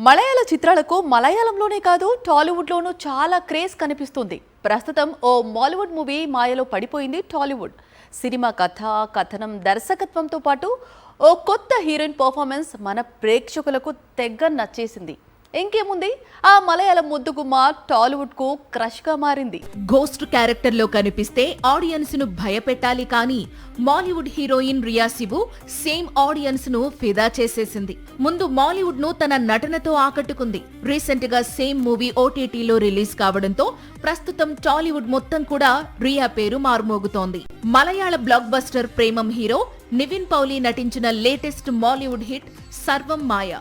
మలయాళ చిత్రాలకు మలయాళంలోనే కాదు టాలీవుడ్లోనూ చాలా క్రేజ్ కనిపిస్తుంది. ప్రస్తుతం ఓ మాలీవుడ్ మూవీ మాయలో పడిపోయింది టాలీవుడ్. సినిమా కథ, కథనం, దర్శకత్వంతో పాటు ఓ కొత్త హీరోయిన్ పర్ఫార్మెన్స్ మన ప్రేక్షకులకు తెగ నచ్చేసింది. ఇంకేముంది, ఆ మలయాళం ముద్దుగుమ్మ టాలీవుడ్ కు క్రష్ గా మారింది. గోస్ట్ క్యారెక్టర్ లో కనిపిస్తే ఆడియన్స్ ను భయపెట్టాలి కానీ Mollywood heroine Riya Sibu same audience ను ఫిదా చేసేసింది. ముందు మాలీవుడ్ ను తన నటనతో ఆకట్టుకుంది. రీసెంట్ గా సేమ్ మూవీ ఓటీటీలో రిలీజ్ కావడంతో ప్రస్తుతం టాలీవుడ్ మొత్తం కూడా రియా పేరు మారుమోగుతోంది. Malayala blockbuster Premam hero Nivin Pauly నటించిన లేటెస్ట్ మాలీవుడ్ హిట్ సర్వం మాయ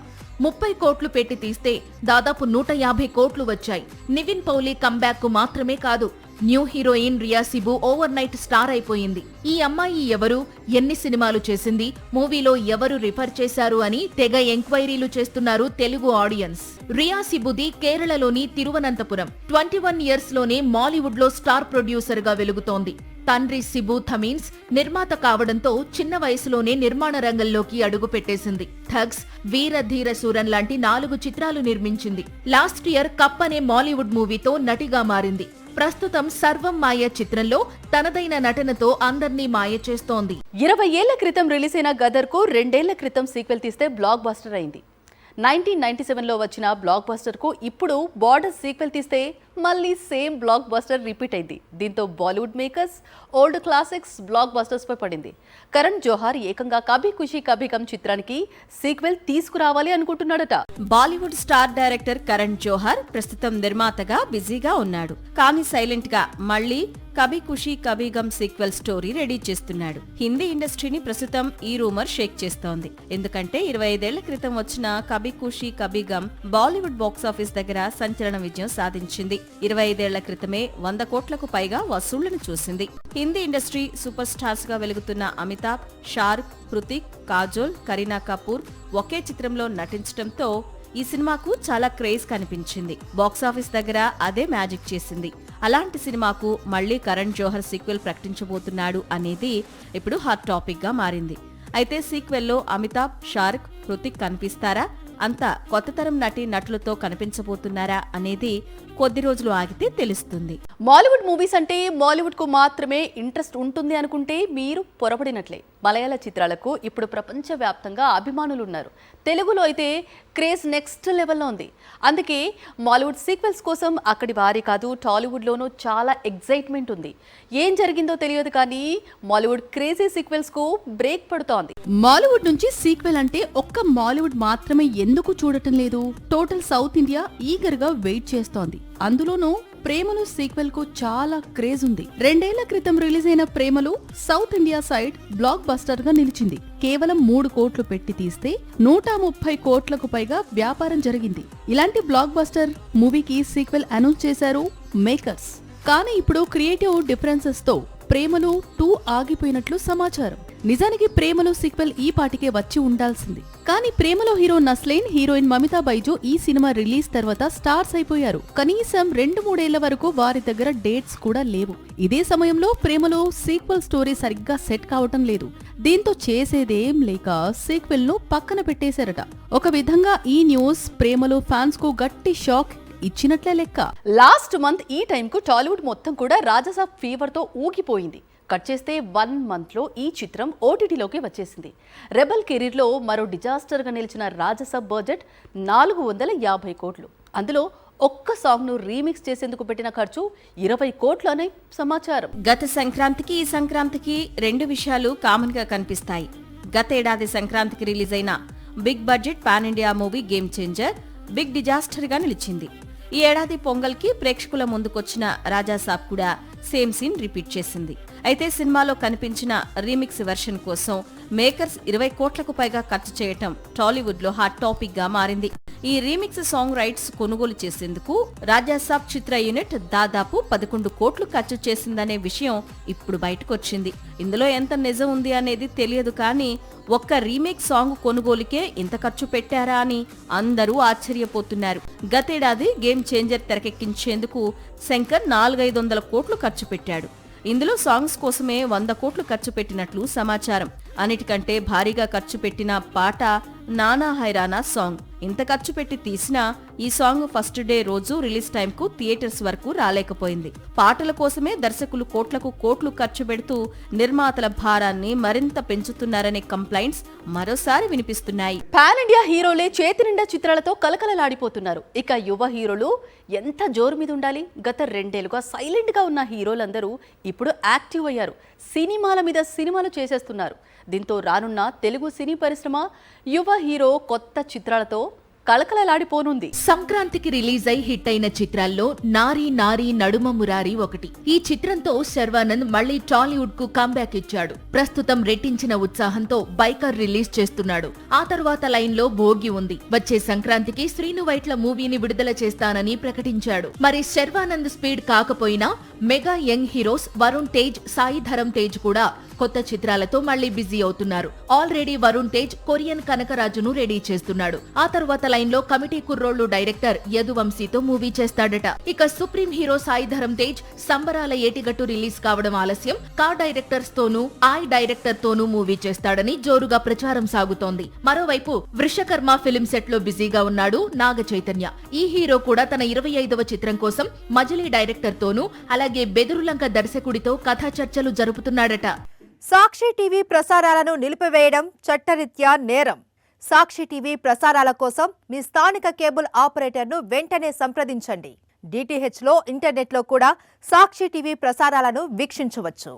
30 కోట్లు పెట్టి తీస్తే దాదాపు 150 కోట్లు వచ్చాయి. నివిన్ పౌలి కంబ్యాక్ కు మాత్రమే కాదు, new heroine Riya Sibu overnight star అయిపోయింది. ఈ అమ్మాయి ఎవరు, ఎన్ని సినిమాలు చేసింది, మూవీలో ఎవరు రిఫర్ చేశారు అని తెగ ఎంక్వైరీలు చేస్తున్నారు తెలుగు ఆడియన్స్. రియా సిబుది కేరళలోని తిరువనంతపురం. 21 ఇయర్స్ లోనే మాలీవుడ్ లో స్టార్ ప్రొడ్యూసర్ గా వెలుగుతోంది. తండ్రి సిబు థమీన్స్ నిర్మాత కావడంతో చిన్న వయసులోనే నిర్మాణ రంగంలోకి అడుగు పెట్టేసింది. థగ్స్, వీర ధీర సూరన్ లాంటి 4 చిత్రాలు నిర్మించింది. లాస్ట్ ఇయర్ కప్ అనే మాలీవుడ్ మూవీతో నటిగా మారింది. ప్రస్తుతం సర్వం మాయ చిత్రంలో తనదైన నటనతో అందర్నీ మాయ చేస్తోంది. 20 ఏళ్ల క్రితం రిలీజ్ అయిన గదర్ కు 2 ఏళ్ల క్రితం సీక్వెల్ తీస్తే బ్లాక్ బస్టర్ అయింది. 1997లో వచ్చిన బ్లాక్ బస్టర్ కు ఇప్పుడు బార్డర్ సీక్వెల్ తీస్తే మళ్ళీ సేమ్ బ్లాక్ బస్టర్ రిపీట్ అయింది. దీంతో Bollywood makers old classics blockbusters పై పడింది. కరణ్ జోహార్ ఏకంగా కభీ ఖుషీ కభీ గమ్ చిత్రానికి సీక్వెల్ తీసుకురావాలి అనుకుంటున్నాడట. బాలీవుడ్ స్టార్ డైరెక్టర్ కరణ్ జోహార్ ప్రస్తుతం నిర్మాతగా బిజీగా ఉన్నాడు. కానీ సైలెంట్ గా మళ్లీ Kabhi Khushi Kabhi Gham sequel story ready చేస్తున్నాడు. హిందీ ఇండస్ట్రీని ప్రస్తుతం ఈ రూమర్ షేక్ చేస్తోంది. ఎందుకంటే 25 ఏళ్ల క్రితం వచ్చిన కభీ ఖుషీ కభీ గమ్ బాలీవుడ్ బాక్సాఫీస్ దగ్గర సంచలన విజయం సాధించింది. 25 ఏళ్ల క్రితమే 100 కోట్లకు పైగా వసూళ్లను చూసింది. హిందీ ఇండస్ట్రీ సూపర్ స్టార్స్ గా వెలుగుతున్న అమితాబ్, షారుఖ్, హృతిక్, కాజోల్, కరీనా కపూర్ ఒకే చిత్రంలో నటించడంతో ఈ సినిమాకు చాలా క్రేజ్ కనిపించింది. బాక్సాఫీస్ దగ్గర అదే మ్యాజిక్ చేసింది. అలాంటి సినిమాకు మళ్లీ కరణ్ జోహర్ సీక్వెల్ ప్రకటించబోతున్నాడు అనేది ఇప్పుడు హాట్ టాపిక్ గా మారింది. అయితే సీక్వెల్లో అమితాబ్, షారుఖ్, హృతిక్ కనిపిస్తారా, అంతా కొత్త తరం నటులతో కనిపించబోతున్నారా అనేది కొద్ది రోజులు ఆగితే తెలుస్తుంది. మాలీవుడ్ మూవీస్ అంటే మాలీవుడ్ కు మాత్రమే ఇంట్రెస్ట్ ఉంటుంది అనుకుంటే మీరు పొరపడినట్లే. మలయాళ చిత్రాలకు ఇప్పుడు ప్రపంచవ్యాప్తంగా అభిమానులు ఉన్నారు. తెలుగులో అయితే క్రేజ్ నెక్స్ట్ లెవెల్లో ఉంది. అందుకే మాలీవుడ్ సీక్వెల్స్ కోసం అక్కడి వారి కాదు టాలీవుడ్లోనూ చాలా ఎగ్జైట్మెంట్ ఉంది. ఏం జరిగిందో తెలియదు కానీ మాలీవుడ్ క్రేజీ సీక్వెల్స్ కు బ్రేక్ పడుతోంది. మాలీవుడ్ నుంచి సీక్వెల్ అంటే ఒక్క మాలీవుడ్ మాత్రమే ఎందుకు చూడటం లేదు? టోటల్ సౌత్ ఇండియా ఈగర్ గా వెయిట్ చేస్తోంది. అందులోనూ ప్రేమలు సీక్వెల్ కు చాలా క్రేజ్ ఉంది. 2 ఏళ్ల క్రితం రిలీజ్ అయిన ప్రేమలు south India side block buster గా నిలిచింది. కేవలం 3 కోట్లు పెట్టి తీస్తే 130 కోట్లకు పైగా వ్యాపారం జరిగింది. ఇలాంటి బ్లాక్ బస్టర్ మూవీకి సీక్వెల్ అనౌన్స్ చేశారు మేకర్స్. కానీ ఇప్పుడు క్రియేటివ్ డిఫరెన్సెస్ తో ప్రేమలు 2 ఆగిపోయినట్లు సమాచారం. నిజానికి ప్రేమలో సీక్వెల్ ఈ పాటికే వచ్చి ఉండాల్సింది. కానీ ప్రేమలో హీరో నస్లేన్, హీరోయిన్ మమితా బైజు ఈ సినిమా రిలీజ్ తర్వాత స్టార్స్ అయిపోయారు. కనీసం 2-3 ఏళ్ల వరకు వారి దగ్గర డేట్స్ కూడా లేవు. ఇదే సమయంలో ప్రేమలో సీక్వెల్ స్టోరీ సరిగ్గా సెట్ కావటం లేదు. దీంతో చేసేదేం లేక సీక్వెల్ ను పక్కన పెట్టేశారట. ఒక విధంగా ఈ న్యూస్ ప్రేమలో ఫ్యాన్స్ కు గట్టి షాక్ ఇచ్చినట్లే లెక్క. లాస్ట్ మంత్ ఈ టైంకు టాలీవుడ్ మొత్తం కూడా రాజసాబ్ ఫీవర్ తో ఊగిపోయింది. కట్ చేస్తే 1 మంత్ లో ఈ చిత్రం ఓటీటీలోకి వచ్చేసింది. రెబల్ కెరీర్ లో మరో డిజాస్టర్ గా నిలిచిన రాజసాబ్ బడ్జెట్ 450 కోట్లు. అందులో ఒక్క సాంగ్ ను రీమిక్స్ చేసేందుకు పెట్టిన ఖర్చు 20 కోట్లు అనే సమాచారం. గత సంక్రాంతికి ఈ సంక్రాంతికి 2 విషయాలు కామన్ గా కనిపిస్తాయి. గతేడాది సంక్రాంతికి రిలీజ్ అయిన big budget pan India movie game changer big disaster గా నిలిచింది. ఈ ఏడాది పొంగల్ కి ప్రేక్షకుల ముందుకొచ్చిన రాజాసాబ్ కూడా సేమ్ సీన్ రిపీట్ చేసింది. అయితే సినిమాలో కనిపించిన రీమిక్స్ వెర్షన్ కోసం మేకర్స్ 20 కోట్లకు పైగా ఖర్చు చేయటం టాలీవుడ్ లో హాట్ టాపిక్ గా మారింది. ఈ రీమిక్స్ సాంగ్ రైట్స్ కొనుగోలు చేసేందుకు రాజాసాబ్ చిత్ర యూనిట్ దాదాపు 11 కోట్లు ఖర్చు చేసిందనే విషయం ఇప్పుడు బయటకొచ్చింది. ఇందులో ఎంత నిజం ఉంది అనేది తెలియదు కానీ ఒక్క రీమేక్ సాంగ్ కొనుగోలుకే ఇంత ఖర్చు పెట్టారా అని అందరూ ఆశ్చర్యపోతున్నారు. గతేడాది గేమ్ చేంజర్ తెరకెక్కించేందుకు శంకర్ 400-500 కోట్లు ఖర్చు పెట్టాడు. ఇందులో సాంగ్స్ కోసమే 100 కోట్లు ఖర్చు పెట్టినట్లు సమాచారం. అన్నిటికంటే భారీగా ఖర్చు పెట్టిన పాట నానా హైరానా సాంగ్. ఇంత ఖర్చు పెట్టి తీసినా ఈ సాంగ్ ఫస్ట్ డే రోజు రిలీజ్ టైంకు థియేటర్స్ వరకు రాలేకపోయింది. పాటల కోసమే దర్శకులు కోట్లకు కోట్లు ఖర్చు పెడుతూ నిర్మాతల భారాన్ని మరింత పెంచుతున్నారనే కంప్లైంట్స్ మరోసారి వినిపిస్తున్నాయి. పాన్ ఇండియా హీరోలే చేతి నిండా చిత్రాలతో కలకలలాడిపోతున్నారు. ఇక యువ హీరోలు ఎంత జోరు మీద ఉండాలి. గత 2 ఏళ్లుగా సైలెంట్ గా ఉన్న హీరోలందరూ ఇప్పుడు యాక్టివ్ అయ్యారు. సినిమాల మీద సినిమాలు చేసేస్తున్నారు. దీంతో రానున్న తెలుగు సినీ పరిశ్రమ యువ హీరో కొత్త చిత్రాలతో కలకలలాడిపోనుంది. సంక్రాంతికి రిలీజ్ అయి హిట్ అయిన చిత్రాల్లో నారీ నారీ నడుమ మురారి ఒకటి. ఈ చిత్రంతో శర్వానంద్ మళ్లీ టాలీవుడ్ కు కంబ్యాక్ ఇచ్చాడు. ప్రస్తుతం రెట్టించిన ఉత్సాహంతో బైకర్ రిలీజ్ చేస్తున్నాడు. ఆ తర్వాత లైన్ లో భోగి ఉంది. వచ్చే సంక్రాంతికి శ్రీను వైట్ల మూవీని విడుదల చేస్తానని ప్రకటించాడు. మరి శర్వానంద్ స్పీడ్ కాకపోయినా mega young heroes Varun Tej, Sai Dharam Tej కూడా కొత్త చిత్రాలతో మళ్లీ బిజీ అవుతున్నారు. ఆల్రెడీ వరుణ్ తేజ్ కొరియన్ కనకరాజును రెడీ చేస్తున్నాడు. ఆ తర్వాత లైన్ లో కమిటీ కుర్రోళ్లు డైరెక్టర్ యదువంశీతో మూవీ చేస్తాడట. ఇక supreme hero Sai Dharam Tej Sambarala Yetigattu release కావడం ఆలస్యం. డైరెక్టర్స్ తోనూ ఆయ్ డైరెక్టర్ తోనూ మూవీ చేస్తాడని జోరుగా ప్రచారం సాగుతోంది. మరోవైపు వృషకర్మ ఫిలిం సెట్ లో బిజీగా ఉన్నాడు నాగ చైతన్య. ఈ హీరో కూడా తన 25వ చిత్రం కోసం మజిలీ డైరెక్టర్ తోనూ అలాగే బెదురులంక దర్శకుడితో కథా చర్చలు జరుపుతున్నాడట. సాక్షి టీవీ ప్రసారాలను నిలిపివేయడం చట్టరీత్యా నేరం. సాక్షి టీవీ ప్రసారాల కోసం మీ స్థానిక కేబుల్ ఆపరేటర్ను వెంటనే సంప్రదించండి. DTHలో ఇంటర్నెట్లో కూడా సాక్షి టీవీ ప్రసారాలను వీక్షించవచ్చు.